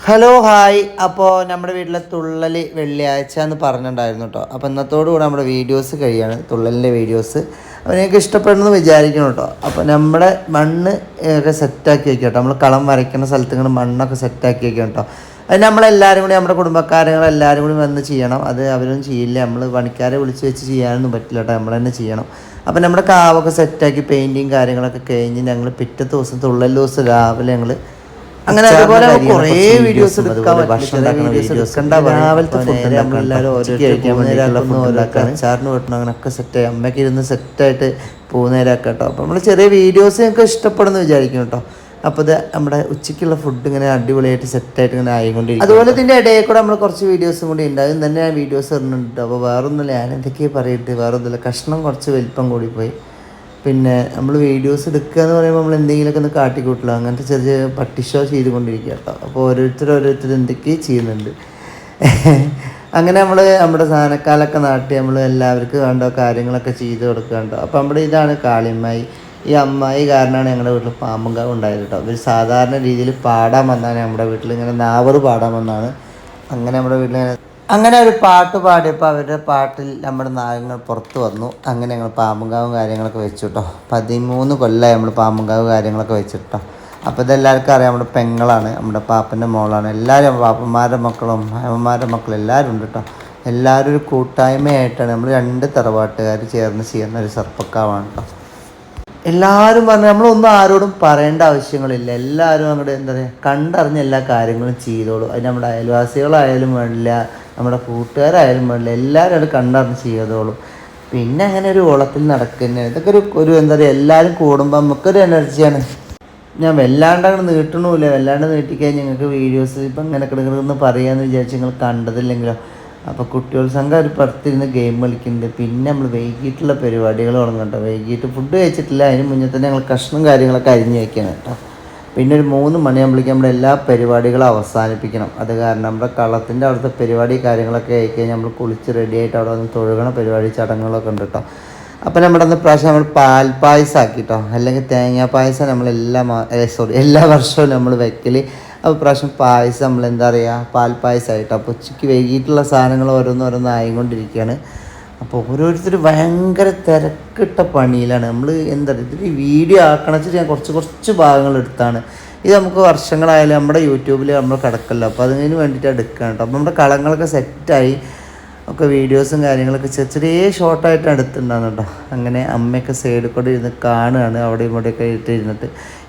Hello hi. അപ്പോൾ നമ്മുടെ വീട്ടിലെ തുള്ളൽ വെള്ളിയാഴ്ച എന്ന് പറഞ്ഞിട്ടുണ്ടായിരുന്നു കേട്ടോ. അപ്പോൾ ഇന്നത്തോടുകൂടി നമ്മുടെ വീഡിയോസ് കഴിയാണ്, തുള്ളലിൻ്റെ വീഡിയോസ്. അപ്പോൾ നിങ്ങൾക്ക് ഇഷ്ടപ്പെടുന്നു വിചാരിക്കണം കേട്ടോ. അപ്പോൾ നമ്മുടെ മണ്ണ് ഒക്കെ സെറ്റാക്കി വയ്ക്കുക കേട്ടോ. നമ്മൾ കളം വരയ്ക്കുന്ന സ്ഥലത്ത് ഇങ്ങനെ മണ്ണൊക്കെ സെറ്റാക്കി വയ്ക്കണം കേട്ടോ. അത് നമ്മളെല്ലാവരും കൂടി, നമ്മുടെ കുടുംബക്കാരെല്ലാവരും കൂടി വന്ന് ചെയ്യണം. അത് അവരൊന്നും ചെയ്യില്ല, നമ്മൾ പണിക്കാരെ വിളിച്ച് വെച്ച് ചെയ്യാനൊന്നും പറ്റില്ല കേട്ടോ, നമ്മൾ തന്നെ ചെയ്യണം. അപ്പോൾ നമ്മുടെ കാവൊക്കെ സെറ്റാക്കി പെയിൻറ്റിങ് കാര്യങ്ങളൊക്കെ കഴിഞ്ഞ് ഞങ്ങൾ പിറ്റത്തെ ദിവസം തുള്ളൽ ദിവസം രാവിലെ ഞങ്ങൾ അങ്ങനെ അതുപോലെ കുറേ വീഡിയോസ് എടുക്കാൻ അച്ചാറിന് വെട്ടണം, അങ്ങനെയൊക്കെ സെറ്റായി അമ്മയ്ക്ക് ഇരുന്ന് സെറ്റായിട്ട് പോകുന്നേരമൊക്കെ കേട്ടോ. അപ്പോൾ നമ്മൾ ചെറിയ വീഡിയോസ് ഞങ്ങൾക്ക് ഇഷ്ടപ്പെടുന്നു വിചാരിക്കും കേട്ടോ. അപ്പോൾ ഇത് നമ്മുടെ ഉച്ചയ്ക്കുള്ള ഫുഡ് ഇങ്ങനെ അടിപൊളിയായിട്ട് സെറ്റായിട്ട് ഇങ്ങനെ ആയിക്കൊണ്ടിരിക്കും. അതുപോലെ ഇതിൻ്റെ ഇടയിൽ കൂടെ നമ്മൾ കുറച്ച് വീഡിയോസും കൂടി ഉണ്ട്, അതും തന്നെ ഞാൻ വീഡിയോസ് ഇടുന്നുണ്ട്. അപ്പോൾ വേറൊന്നുമില്ല, ഞാൻ എന്തൊക്കെയാണ് പറയുന്നത്, വേറൊന്നുമില്ല, കഷ്ണം കുറച്ച് വലിപ്പം കൂടിപ്പോയി. പിന്നെ നമ്മൾ വീഡിയോസ് എടുക്കുക എന്ന് പറയുമ്പോൾ നമ്മൾ എന്തെങ്കിലുമൊക്കെ ഒന്ന് കാട്ടിക്കൂട്ടില്ല, അങ്ങനത്തെ ചെറിയ ചെറിയ പട്ടി ഷോ ചെയ്തുകൊണ്ടിരിക്കുക കേട്ടോ. അപ്പോൾ ഓരോരുത്തർ എന്തൊക്കെയും ചെയ്യുന്നുണ്ട്. അങ്ങനെ നമ്മൾ നമ്മുടെ സാധനക്കാലൊക്കെ നാട്ടി നമ്മൾ എല്ലാവർക്കും വേണ്ട കാര്യങ്ങളൊക്കെ ചെയ്ത് കൊടുക്കുക കേട്ടോ. അപ്പോൾ നമ്മുടെ ഇതാണ് കാളിയമ്മായി. ഈ അമ്മായി കാരണമാണ് ഞങ്ങളുടെ വീട്ടിൽ പാമ്പുംകാവ് ഉണ്ടായത് കേട്ടോ. ഇവർ സാധാരണ രീതിയിൽ പാടാൻ വന്നാണ് നമ്മുടെ വീട്ടിൽ, ഇങ്ങനെ നാവറ് പാടാൻ വന്നാണ്. അങ്ങനെ നമ്മുടെ വീട്ടിൽ അങ്ങനെ ഒരു പാട്ട് പാടിയപ്പോൾ അവരുടെ പാട്ടിൽ നമ്മുടെ നാഗങ്ങൾ പുറത്ത് വന്നു. അങ്ങനെ ഞങ്ങൾ പാമ്പുംകാവും കാര്യങ്ങളൊക്കെ വെച്ചു കേട്ടോ. 13 കൊല്ലമായി നമ്മൾ പാമ്പുംകാവ് കാര്യങ്ങളൊക്കെ വെച്ചിട്ടോ. അപ്പോൾ ഇതെല്ലാവർക്കും അറിയാം, നമ്മുടെ പെങ്ങളാണ്, നമ്മുടെ പാപ്പൻ്റെ മോളാണ്. എല്ലാവരും പാപ്പന്മാരുടെ മക്കളും അമ്മമാരുടെ മക്കളും എല്ലാവരും ഉണ്ട് കേട്ടോ. എല്ലാവരും ഒരു കൂട്ടായ്മയായിട്ടാണ് നമ്മൾ 2 തറവാട്ടുകാർ ചേർന്ന് ചെയ്യുന്ന ഒരു സർപ്പക്കാവാണ് കേട്ടോ. എല്ലാവരും പറഞ്ഞു, നമ്മളൊന്നും ആരോടും പറയേണ്ട ആവശ്യങ്ങളില്ല, എല്ലാവരും അങ്ങോട്ട് എന്താ പറയുക കണ്ടറിഞ്ഞ് എല്ലാ കാര്യങ്ങളും ചെയ്തോളൂ. അത് നമ്മുടെ അയൽവാസികളായാലും വേണ്ടില്ല, നമ്മുടെ കൂട്ടുകാരായാലും വേണ്ടില്ല, എല്ലാവരും അത് കണ്ടറിഞ്ഞ് ചെയ്തോളൂ. പിന്നെ അങ്ങനെ ഒരു ഓളത്തിൽ നടക്കുന്നത് ഇതൊക്കെ ഒരു എന്താ പറയുക, എല്ലാവരും കൂടുമ്പോൾ നമുക്കൊരു എനർജിയാണ്. ഞാൻ വല്ലാണ്ട് അങ്ങനെ നീട്ടണമില്ല, വല്ലാണ്ട് നീട്ടിക്കഴിഞ്ഞ് ഞങ്ങൾക്ക് വീഡിയോസ് ഇപ്പം ഇങ്ങനെ കിടക്കണമെന്ന് പറയാമെന്ന് വിചാരിച്ച് നിങ്ങൾ കണ്ടതില്ലെങ്കിലോ. അപ്പോൾ കുട്ടികൾ സംഘം ഒരു പുറത്തിരുന്ന് ഗെയിം കളിക്കുന്നുണ്ട്. പിന്നെ നമ്മൾ വൈകിട്ടുള്ള പരിപാടികൾ തുടങ്ങും കേട്ടോ. വൈകിട്ട് ഫുഡ് കഴിച്ചിട്ടില്ല, അതിന് മുന്നേ തന്നെ ഞങ്ങൾ കഷ്ണം കാര്യങ്ങളൊക്കെ അരിഞ്ഞ് വയ്ക്കണം കേട്ടോ. പിന്നെ ഒരു 3 മണിയാകുമ്പോഴേക്കും നമ്മുടെ എല്ലാ പരിപാടികളും അവസാനിപ്പിക്കണം. അത് കാരണം നമ്മുടെ കളത്തിൻ്റെ അവിടുത്തെ പരിപാടി കാര്യങ്ങളൊക്കെ ആയിക്കഴിഞ്ഞാൽ നമ്മൾ കുളിച്ച് റെഡിയായിട്ട് അവിടെ വന്ന് തൊഴുകണ പരിപാടി ചടങ്ങുകളൊക്കെ ഉണ്ട് കേട്ടോ. അപ്പോൾ നമ്മുടെ അന്ന് പ്രാവശ്യം നമ്മൾ പാൽപ്പായസം ആക്കി കേട്ടോ, അല്ലെങ്കിൽ തേങ്ങാ പായസം എല്ലാ വർഷവും നമ്മൾ വെക്കൽ. അപ്പോൾ പ്രാവശ്യം പായസം നമ്മൾ എന്താ പറയുക പാൽപ്പായസമായിട്ട്. അപ്പോൾ ഉച്ചയ്ക്ക് വൈകിട്ടുള്ള സാധനങ്ങൾ ഓരോന്നായിക്കൊണ്ടിരിക്കുകയാണ്. അപ്പോൾ ഓരോരുത്തർ ഭയങ്കര തിരക്കിട്ട പണിയിലാണ്. നമ്മൾ എന്താ പറയുക, ഇതൊരു വീഡിയോ ആക്കണം വെച്ചിട്ട് ഞാൻ കുറച്ച് ഭാഗങ്ങൾ എടുത്താണ്. ഇത് നമുക്ക് വർഷങ്ങളായാലും നമ്മുടെ യൂട്യൂബിൽ നമ്മൾ കിടക്കല്ലോ, അപ്പോൾ അതിന് വേണ്ടിയിട്ട് എടുക്കുകയാണ് കേട്ടോ. അപ്പോൾ നമ്മുടെ കളങ്ങളൊക്കെ സെറ്റായി ഒക്കെ വീഡിയോസും കാര്യങ്ങളൊക്കെ ചെറിയ ഷോർട്ടായിട്ട് എടുത്തിട്ടുണ്ടാകുന്നു കേട്ടോ. അങ്ങനെ അമ്മയൊക്കെ സൈഡിൽ കൂടെ ഇരുന്ന് കാണുകയാണ്, അവിടെ ഇവിടെയൊക്കെ ഇരുന്നിട്ട്.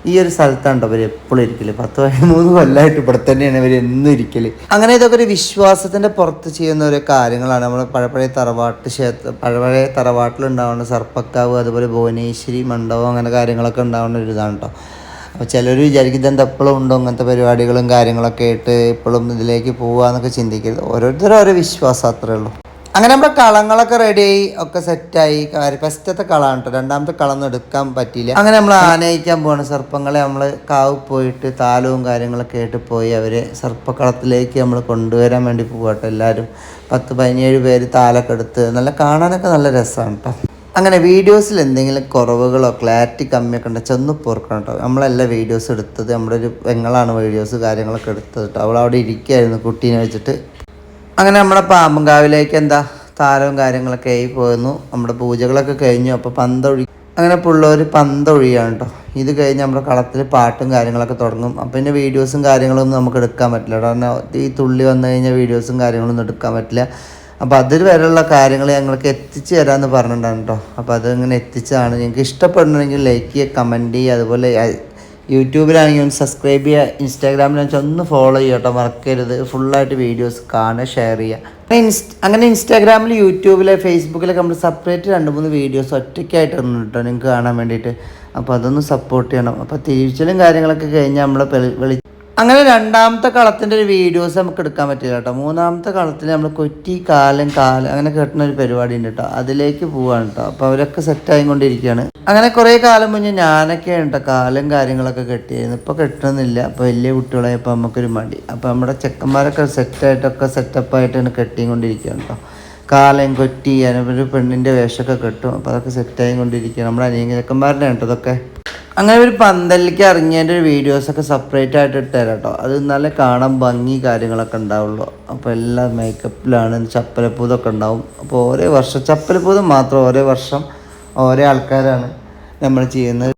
ഈ ഒരു സ്ഥലത്താണ് അവർ എപ്പോഴും ഇരിക്കല്. 13 കൊല്ലമായിട്ട് ഇവിടെ തന്നെയാണ് ഇവർ എന്നും ഇരിക്കല്. അങ്ങനെ ഇതൊക്കെ ഒരു വിശ്വാസത്തിൻ്റെ പുറത്ത് ചെയ്യുന്ന ഓരോ കാര്യങ്ങളാണ്. നമ്മൾ പഴയ തറവാട്ടിലുണ്ടാവുന്ന സർപ്പക്കാവ്, അതുപോലെ ഭുവനേശ്വരി മണ്ഡപം, അങ്ങനെ കാര്യങ്ങളൊക്കെ ഉണ്ടാവുന്ന ഒരു ഇതാണ് കേട്ടോ. അപ്പോൾ ചിലർ വിചാരിക്കും ഇതെന്താ എപ്പോഴും ഉണ്ടോ അങ്ങനത്തെ പരിപാടികളും കാര്യങ്ങളൊക്കെ ആയിട്ട് ഇപ്പോഴും ഇതിലേക്ക് പോവുകയെന്നൊക്കെ ചിന്തിക്കരുത്. ഓരോരുത്തരും ഓരോ വിശ്വാസം അത്രേ ഉള്ളൂ. അങ്ങനെ നമ്മുടെ കളങ്ങളൊക്കെ റെഡിയായി ഒക്കെ സെറ്റായി. ഫസ്റ്റത്തെ കളമാണ് കേട്ടോ, 2ാമത്തെ കളമൊന്നും എടുക്കാൻ പറ്റിയില്ല. അങ്ങനെ നമ്മൾ ആനയിക്കാൻ പോവാണ്. സർപ്പങ്ങളെ നമ്മൾ കാവ് പോയിട്ട് താലവും കാര്യങ്ങളൊക്കെ ആയിട്ട് പോയി അവരെ സർപ്പക്കളത്തിലേക്ക് നമ്മൾ കൊണ്ടുവരാൻ വേണ്ടി പോകട്ടെ. എല്ലാവരും 10-17 പേര് താലൊക്കെ എടുത്ത് നല്ല കാണാനൊക്കെ നല്ല രസമാണ് കേട്ടോ. അങ്ങനെ വീഡിയോസിൽ എന്തെങ്കിലും കുറവുകളോ ക്ലാരിറ്റി കമ്മിയൊക്കെ ഉണ്ടെങ്കിൽ ചെന്ന് പോർക്കണം കേട്ടോ. നമ്മളല്ല വീഡിയോസ് എടുത്തത്, നമ്മുടെ ഒരു പെങ്ങളാണ് വീഡിയോസ് കാര്യങ്ങളൊക്കെ എടുത്തത് കേട്ടോ. അവളവിടെ ഇരിക്കുകയായിരുന്നു കുട്ടീനെ വെച്ചിട്ട്. അങ്ങനെ നമ്മുടെ പാമ്പുംകാവിലേക്ക് താരവും കാര്യങ്ങളൊക്കെ ആയി പോയിരുന്നു. നമ്മുടെ പൂജകളൊക്കെ കഴിഞ്ഞു. അപ്പോൾ അങ്ങനെ പിള്ളേർ പന്തൊഴിയാണ് കേട്ടോ. ഇത് കഴിഞ്ഞ് നമ്മുടെ കളത്തിൽ പാട്ടും കാര്യങ്ങളൊക്കെ തുടങ്ങും. അപ്പോൾ പിന്നെ വീഡിയോസും കാര്യങ്ങളൊന്നും നമുക്ക് എടുക്കാൻ പറ്റില്ല, കാരണം ഈ തുള്ളി വന്നു കഴിഞ്ഞാൽ വീഡിയോസും കാര്യങ്ങളൊന്നും എടുക്കാൻ പറ്റില്ല. അപ്പോൾ അതിൽ വരെയുള്ള കാര്യങ്ങൾ ഞങ്ങൾക്ക് എത്തിച്ച് തരാമെന്ന് പറഞ്ഞിട്ടുണ്ടായിരുന്നു കേട്ടോ. അപ്പോൾ അതിങ്ങനെ എത്തിച്ചതാണ്. നിങ്ങൾക്ക് ഇഷ്ടപ്പെടണമെങ്കിൽ ലൈക്ക് ചെയ്യുക, കമൻറ്റ് ചെയ്യുക, അതുപോലെ യൂട്യൂബിലാണെങ്കിൽ ഒന്ന് സബ്സ്ക്രൈബ് ചെയ്യുക, ഇൻസ്റ്റാഗ്രാമിലാണെങ്കിൽ ഒന്ന് ഫോളോ ചെയ്യുക കേട്ടോ, മറക്കരുത്. ഫുള്ളായിട്ട് വീഡിയോസ് കാണുക, ഷെയർ ചെയ്യുക. അങ്ങനെ ഇൻസ്റ്റാഗ്രാമിൽ, യൂട്യൂബിൽ, ഫേസ്ബുക്കിലൊക്കെ നമ്മൾ സെപ്പറേറ്റ് 2-3 വീഡിയോസ് ഒറ്റയ്ക്കായിട്ട് ഇടുന്നു കേട്ടോ നിങ്ങൾക്ക് കാണാൻ വേണ്ടിയിട്ട്. അപ്പോൾ അതൊന്ന് സപ്പോർട്ട് ചെയ്യണം. അപ്പോൾ തിരിച്ചലും കാര്യങ്ങളൊക്കെ കഴിഞ്ഞാൽ നമ്മളെ അങ്ങനെ 2ാമത്തെ കളത്തിൻ്റെ ഒരു വീഡിയോസ് നമുക്ക് എടുക്കാൻ പറ്റില്ല കേട്ടോ. 3ാമത്തെ കളത്തിൽ നമ്മൾ കൊറ്റി കാലം അങ്ങനെ കെട്ടുന്ന ഒരു പരിപാടി ഉണ്ട് കേട്ടോ, അതിലേക്ക് പോവാണ് കേട്ടോ. അപ്പോൾ അവരൊക്കെ സെറ്റായിക്കൊണ്ടിരിക്കുകയാണ്. അങ്ങനെ കുറേ കാലം മുന്നേ ഞാനൊക്കെ ഉണ്ട് കാലം കാര്യങ്ങളൊക്കെ കെട്ടിയായിരുന്നു. ഇപ്പോൾ കെട്ടുന്നില്ല, അപ്പോൾ വലിയ കുട്ടികളായപ്പോൾ നമുക്കൊരു മടി. അപ്പോൾ നമ്മുടെ ചെക്കന്മാരൊക്കെ സെറ്റപ്പായിട്ടാണ് കെട്ടിക്കൊണ്ടിരിക്കുകയാണ് കേട്ടോ. കാലം കൊറ്റി ഒരു പെണ്ണിൻ്റെ വേഷമൊക്കെ കെട്ടും. അപ്പോൾ അതൊക്കെ സെറ്റായിക്കൊണ്ടിരിക്കുകയാണ്. നമ്മുടെ അനിയൻ ചെക്കന്മാരുടെ കേട്ടോ ഇതൊക്കെ. അങ്ങനെ ഒരു പന്തലിലേക്ക് ഇറങ്ങിയതിൻ്റെ ഒരു വീഡിയോസൊക്കെ സെപ്പറേറ്റ് ആയിട്ട് ഇട്ടുതരാം കേട്ടോ. അത് നല്ല കാണാൻ ഭംഗി കാര്യങ്ങളൊക്കെ ഉണ്ടാവുള്ളൂ. അപ്പോൾ എല്ലാ മേക്കപ്പിലാണ്, ചപ്പലപ്പൂതൊക്കെ ഉണ്ടാവും. അപ്പോൾ ഓരോ വർഷം ചപ്പലപ്പൂതം മാത്രം ഓരോ വർഷം ഓരോ ആൾക്കാരാണ് നമ്മൾ ചെയ്യുന്നത്.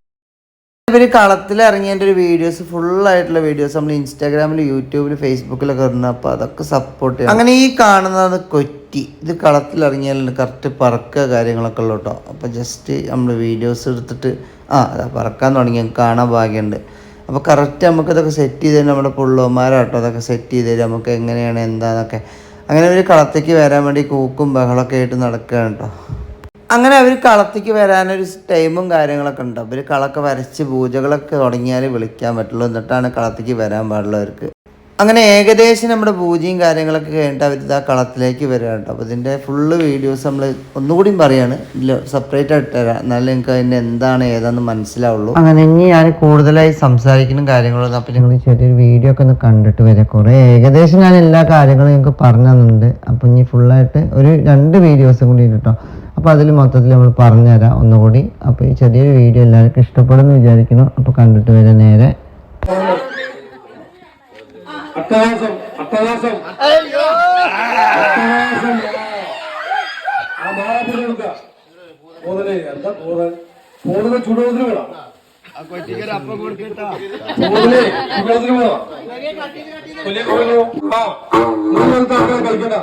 ഇവർ കളത്തിൽ ഇറങ്ങിയതിൻ്റെ ഒരു വീഡിയോസ് ഫുള്ളായിട്ടുള്ള വീഡിയോസ് നമ്മൾ ഇൻസ്റ്റാഗ്രാമിൽ, യൂട്യൂബിൽ, ഫേസ്ബുക്കിലൊക്കെ ഇടുന്നത്. അപ്പോൾ അതൊക്കെ സപ്പോർട്ട് ചെയ്യും. അങ്ങനെ ഈ കാണുന്നത് കൊറ്റി, ഇത് കളത്തിലിറങ്ങിയാൽ കറക്റ്റ് പറക്കുക കാര്യങ്ങളൊക്കെ ഉള്ളൂ കേട്ടോ. അപ്പോൾ ജസ്റ്റ് നമ്മൾ വീഡിയോസ് എടുത്തിട്ട് അതാ പറക്കാൻ തുടങ്ങി, കാണാൻ ഭാഗ്യമുണ്ട്. അപ്പോൾ കറക്റ്റ് നമുക്കിതൊക്കെ സെറ്റ് ചെയ്ത് തരും നമ്മുടെ പുള്ളോന്മാരാട്ടോ. അതൊക്കെ സെറ്റ് ചെയ്ത് തരും നമുക്ക് എങ്ങനെയാണ് എന്താണെന്നൊക്കെ. അങ്ങനെ ഒരു കളത്തേക്ക് വരാൻ വേണ്ടി കൂക്കും ബഹളമൊക്കെ ആയിട്ട് നടക്കുകയാണ് കേട്ടോ. അങ്ങനെ അവർ കളത്തേക്ക് വരാനൊരു ടൈമും കാര്യങ്ങളൊക്കെ ഉണ്ട്. അവർ കളൊക്കെ വരച്ച് പൂജകളൊക്കെ തുടങ്ങിയാൽ വിളിക്കാൻ പറ്റുള്ളൂ, എന്നിട്ടാണ് കളത്തേക്ക് വരാൻ പാടുള്ളവർക്ക്. അങ്ങനെ ഏകദേശം നമ്മുടെ പൂജയും കാര്യങ്ങളൊക്കെ കഴിഞ്ഞിട്ട് അവർ ഇതാ കളത്തിലേക്ക് വരിക കേട്ടോ. അപ്പോൾ ഇതിൻ്റെ ഫുള്ള് വീഡിയോസ് നമ്മൾ ഒന്നുകൂടിയും പറയാണ്, ഇല്ല സെപ്പറേറ്റ് ആയിട്ട് തരാം, എന്നാലും നിങ്ങൾക്ക് അതിൻ്റെ എന്താണ് ഏതാണെന്ന് മനസ്സിലാവുള്ളൂ. അങ്ങനെ ഇനി ഞാൻ കൂടുതലായി സംസാരിക്കുന്ന കാര്യങ്ങളൊന്നും, അപ്പോൾ നിങ്ങൾ ചെറിയൊരു വീഡിയോ ഒക്കെ ഒന്ന് കണ്ടിട്ട് വരാം. കുറേ ഏകദേശം ഞാൻ എല്ലാ കാര്യങ്ങളും നിങ്ങൾക്ക് പറഞ്ഞു തന്നിട്ടുണ്ട്. അപ്പോൾ ഇനി ഫുള്ളായിട്ട് ഒരു 2 വീഡിയോസും കൂടി കേട്ടോ. അപ്പോൾ അതിൽ മൊത്തത്തിൽ നമ്മൾ പറഞ്ഞുതരാം ഒന്നുകൂടി. അപ്പോൾ ഈ ചെറിയൊരു വീഡിയോ എല്ലാവർക്കും ഇഷ്ടപ്പെടുമെന്ന് വിചാരിക്കുന്നു. അപ്പോൾ കണ്ടിട്ട് വരാം നേരെ. അട്ടഹാസം അട്ടഹാസം ആ മാറാപ്പിടി കൊടുക്ക പോതലേ എന്താ പോതലെ ചൂടുവെള്ളത്തിന് വേണം, പോതലേ ചൂടുവെള്ളത്തിന് വേണം. കളിക്കണ്ട.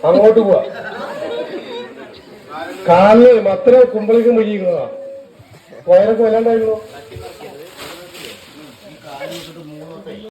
അങ്ങോട്ട് പോവാ. കാലില് അത്ര കുമ്പളിക്കും വഴിക്കുന്നതാ. വയറൊക്കെ വല്ലാണ്ടായിരുന്നു.